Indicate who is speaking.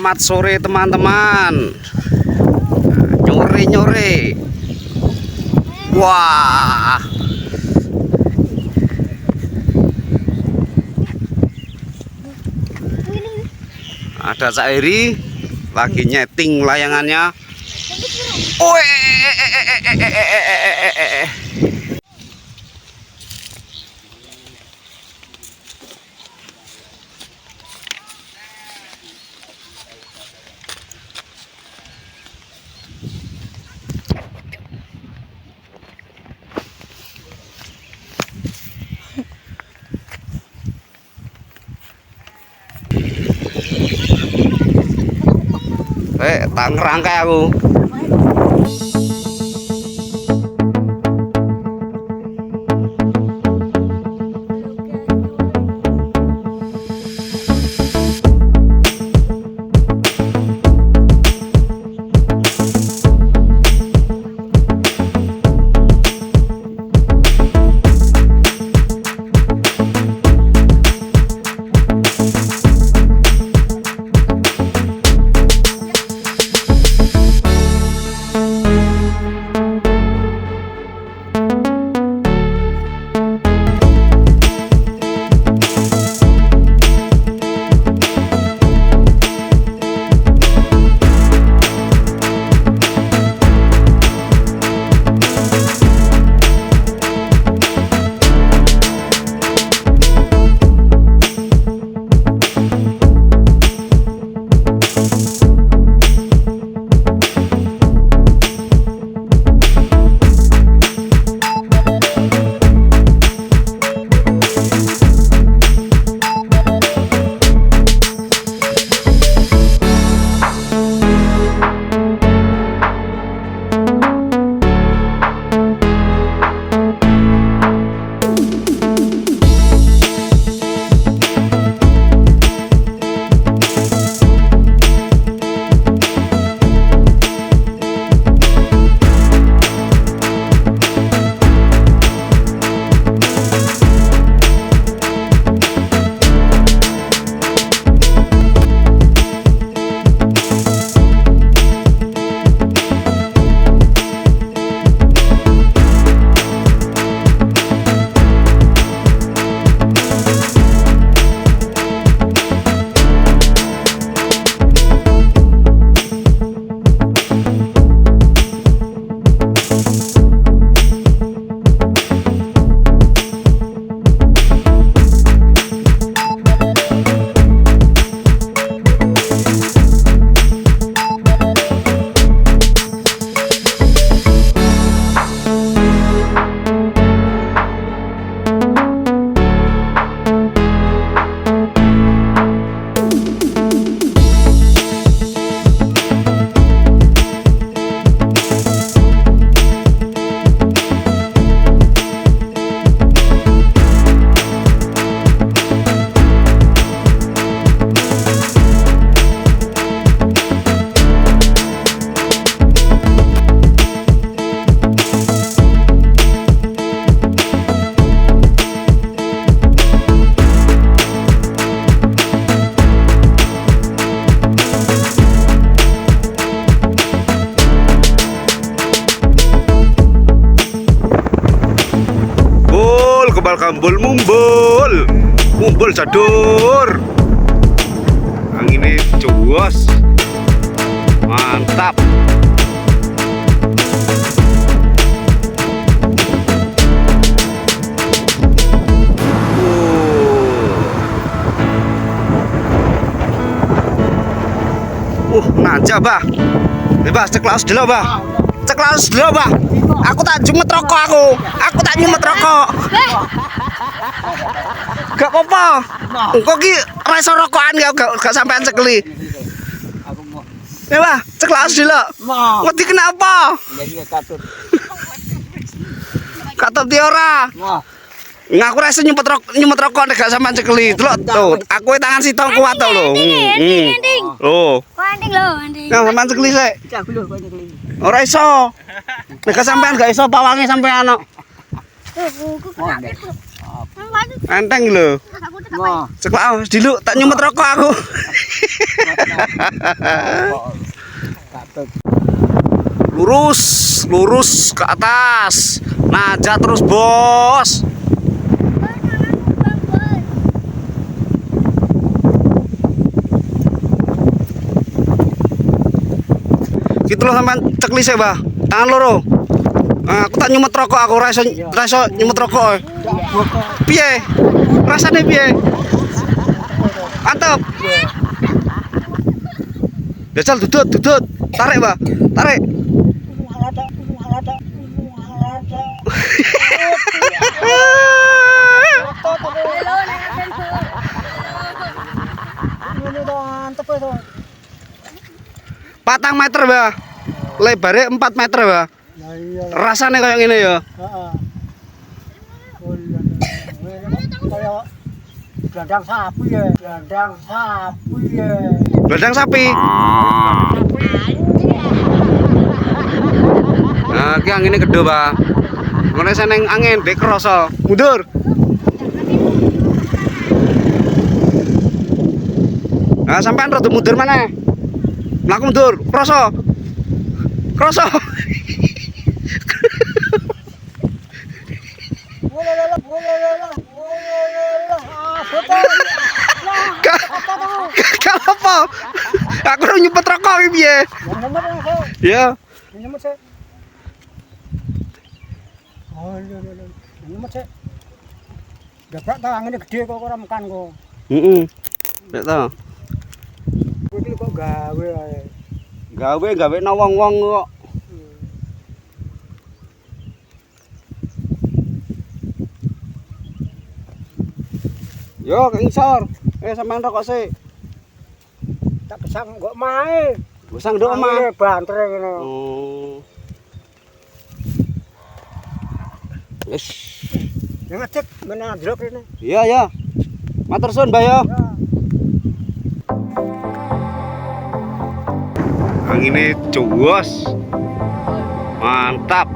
Speaker 1: Selamat sore teman-teman. Nyore. Wah. Ada Cak Eri lagi nyeting layangannya. Tak ngerangkai aku. Kebal kambul mumbul jadur. Anginnya cuas, mantap. Naja bah, cek laos dulu bah, Aku tak nyumet rokok Gak apa-apa. Kok ki rasa rokokan gak sampean cekeli. Ya bah, cek laos dulu. Ngerti kenapa? Katut dia ora. Ngaku rasa nyumet rokok gak sampean cekeli. Tuh, aku tangan sitong kuat tau lho. Loh. Nah, sampean cekeli sik. Ora iso. Nek sampean gak iso pawange sampean. Enteng lho.
Speaker 2: Wah.
Speaker 1: Ceklak diluk tak nyumet rokok aku. Lurus, lurus ke atas. Najak terus, Bos. Gitu loh sampean ceklis ya, Bah. Tangan loro. Aku tak nyumet rokok, aku rasa nyumet rokok. Piye? Rasane piye? Mantap. Jajal dudut. Tarik, Bah. Tarik. Patang meter, Bah. Lebarnya 4 meter, Bah. Rasanya kayak gini ya.
Speaker 2: Gelandang sapi ya.
Speaker 1: Gelandang sapi. Nah, ki angine gedhe, Pak. Ngene seneng angin dek krasa. Mundur. Nah, sampean rada mundur mana? Mlaku mundur, krasa. Krasa. Apa? Aku udah nyempet rokok iki piye? Ya.
Speaker 2: Nyempet sih. Oh, nyempet sih. Gabrak ta angine gede kok ora mekan kok.
Speaker 1: Heeh. Nek ta.
Speaker 2: Iki kok gawe ae.
Speaker 1: Gawe no wong-wong kok. Yo, ke ngisor. Sampean rokok sih.
Speaker 2: Tak besang kok mae.
Speaker 1: Besang nduk omah.
Speaker 2: Bantre ngono.
Speaker 1: Oh. Wis.
Speaker 2: Ya ngecek menak njlok rene.
Speaker 1: Iya, ya. Matur suwun, Mbah ya. Angine cuwos. Mantap.